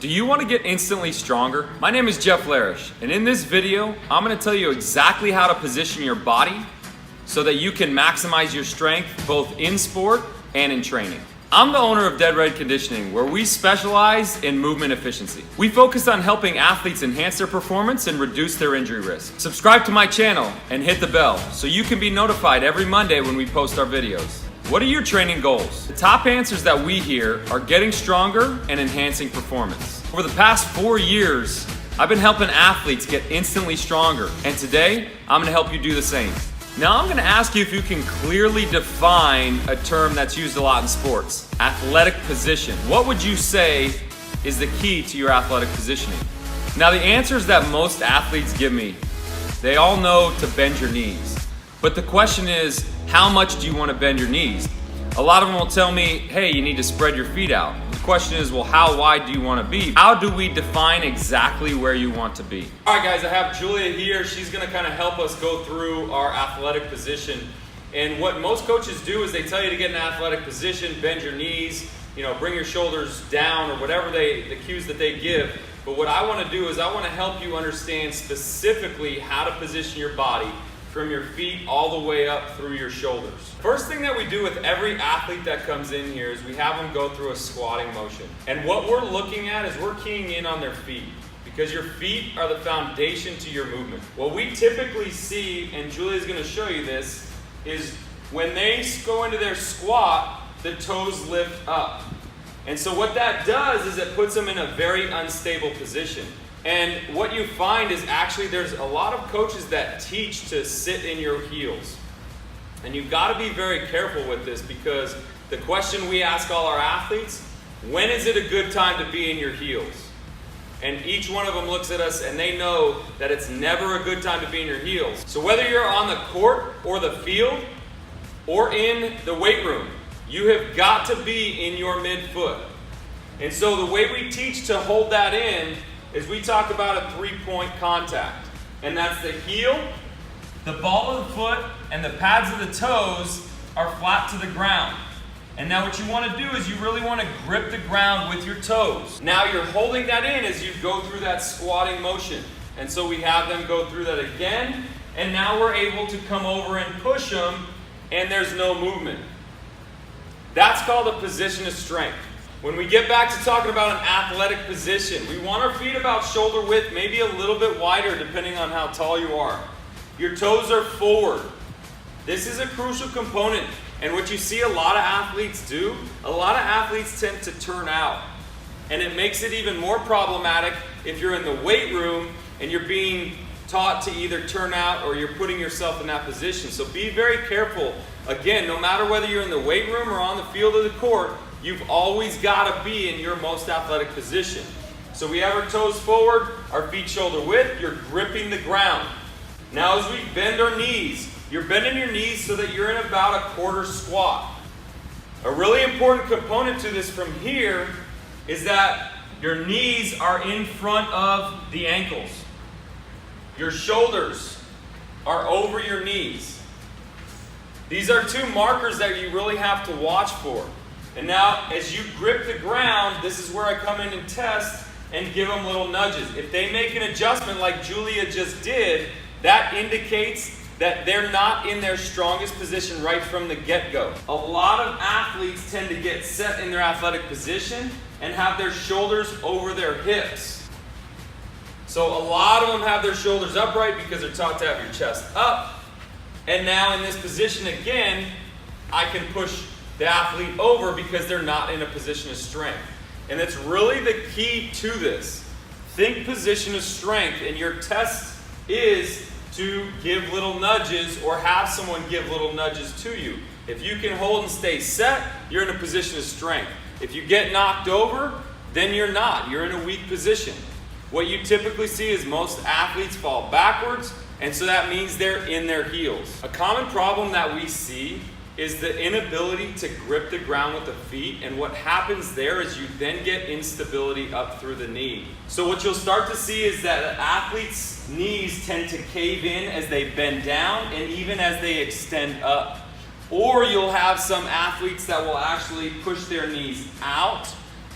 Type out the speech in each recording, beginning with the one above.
Do you want to get instantly stronger? My name is Jeff Larish, and in this video, I'm going to tell you exactly how to position your body so that you can maximize your strength both in sport and in training. I'm the owner of Dead Red Conditioning, where we specialize in movement efficiency. We focus on helping athletes enhance their performance and reduce their injury risk. Subscribe to my channel and hit the bell so you can be notified every Monday when we post our videos. What are your training goals? The top answers that we hear are getting stronger and enhancing performance. Over the past 4 years, I've been helping athletes get instantly stronger, and today, I'm gonna help you do the same. Now I'm gonna ask you if you can clearly define a term that's used a lot in sports: athletic position. What would you say is the key to your athletic positioning? Now the answers that most athletes give me, they all know to bend your knees. But the question is, how much do you want to bend your knees? A lot of them will tell me, hey, you need to spread your feet out. The question is, well, how wide do you want to be? How do we define exactly where you want to be? All right, guys, I have Julia here. She's going to kind of help us go through our athletic position. And what most coaches do is they tell you to get in an athletic position, bend your knees, bring your shoulders down, or whatever the cues that they give. But what I want to do is I want to help you understand specifically how to position your body from your feet all the way up through your shoulders. First thing that we do with every athlete that comes in here is we have them go through a squatting motion. And what we're looking at is we're keying in on their feet, because your feet are the foundation to your movement. What we typically see, and Julia's gonna show you this, is when they go into their squat, the toes lift up. And so what that does is it puts them in a very unstable position. And what you find is actually there's a lot of coaches that teach to sit in your heels. And you've got to be very careful with this, because the question we ask all our athletes, when is it a good time to be in your heels? And each one of them looks at us and they know that it's never a good time to be in your heels. So whether you're on the court or the field or in the weight room, you have got to be in your midfoot. And so the way we teach to hold that in is we talk about a 3-point contact. And that's the heel, the ball of the foot, and the pads of the toes are flat to the ground. And now what you want to do is you really want to grip the ground with your toes. Now you're holding that in as you go through that squatting motion. And so we have them go through that again, and now we're able to come over and push them, and there's no movement. That's called a position of strength. When we get back to talking about an athletic position, we want our feet about shoulder width, maybe a little bit wider depending on how tall you are. Your toes are forward. This is a crucial component. And what you see a lot of athletes do, a lot of athletes tend to turn out. And it makes it even more problematic if you're in the weight room and you're being taught to either turn out or you're putting yourself in that position. So be very careful. Again, no matter whether you're in the weight room or on the field or the court, you've always got to be in your most athletic position. So we have our toes forward, our feet shoulder width, you're gripping the ground. Now as we bend our knees, you're bending your knees so that you're in about a quarter squat. A really important component to this from here is that your knees are in front of the ankles. Your shoulders are over your knees. These are two markers that you really have to watch for. And now, as you grip the ground, this is where I come in and test and give them little nudges. If they make an adjustment like Julia just did, that indicates that they're not in their strongest position right from the get-go. A lot of athletes tend to get set in their athletic position and have their shoulders over their hips. So a lot of them have their shoulders upright because they're taught to have your chest up. And now in this position again, I can push the athlete over because they're not in a position of strength. And it's really the key to this. Think position of strength, and your test is to give little nudges or have someone give little nudges to you. If you can hold and stay set, you're in a position of strength. If you get knocked over, then you're not. You're in a weak position. What you typically see is most athletes fall backwards, and so that means they're in their heels. A common problem that we see is the inability to grip the ground with the feet, and what happens there is you then get instability up through the knee. So what you'll start to see is that athletes' knees tend to cave in as they bend down and even as they extend up. Or you'll have some athletes that will actually push their knees out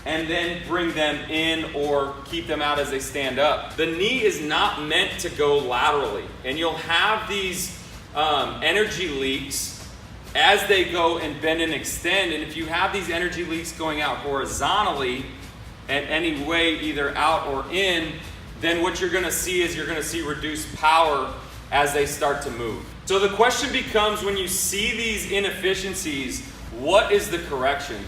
and then bring them in or keep them out as they stand up. The knee is not meant to go laterally, and you'll have these energy leaks as they go and bend and extend. And if you have these energy leaks going out horizontally at any way, either out or in, then what you're gonna see is you're gonna see reduced power as they start to move. So the question becomes, when you see these inefficiencies, what is the correction?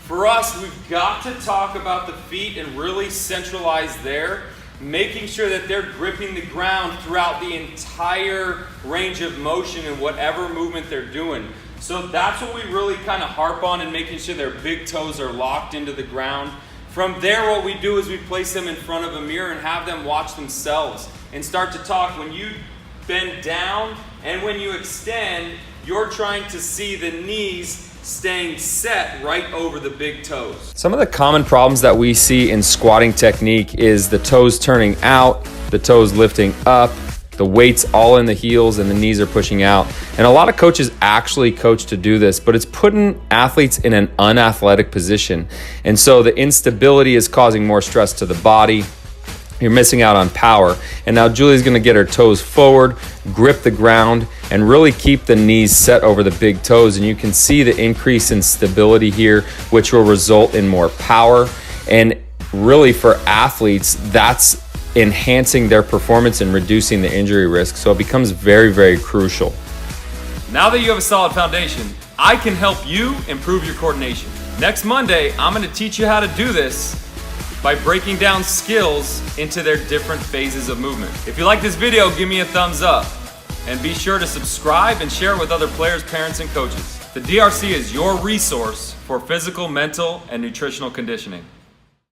For us, we've got to talk about the feet and really centralize there, making sure that they're gripping the ground throughout the entire range of motion in whatever movement they're doing. So that's what we really kind of harp on, and making sure their big toes are locked into the ground. From there, what we do is we place them in front of a mirror and have them watch themselves and start to talk. When you bend down and when you extend, you're trying to see the knees staying set right over the big toes. Some of the common problems that we see in squatting technique is the toes turning out, the toes lifting up, the weight's all in the heels and the knees are pushing out. And a lot of coaches actually coach to do this, but it's putting athletes in an unathletic position. And so the instability is causing more stress to the body. You're missing out on power. And now Julie's gonna get her toes forward, grip the ground, and really keep the knees set over the big toes. And you can see the increase in stability here, which will result in more power. And really for athletes, that's enhancing their performance and reducing the injury risk. So it becomes very, very crucial. Now that you have a solid foundation, I can help you improve your coordination. Next Monday, I'm gonna teach you how to do this by breaking down skills into their different phases of movement. If you like this video, give me a thumbs up. And be sure to subscribe and share it with other players, parents, and coaches. The DRC is your resource for physical, mental, and nutritional conditioning.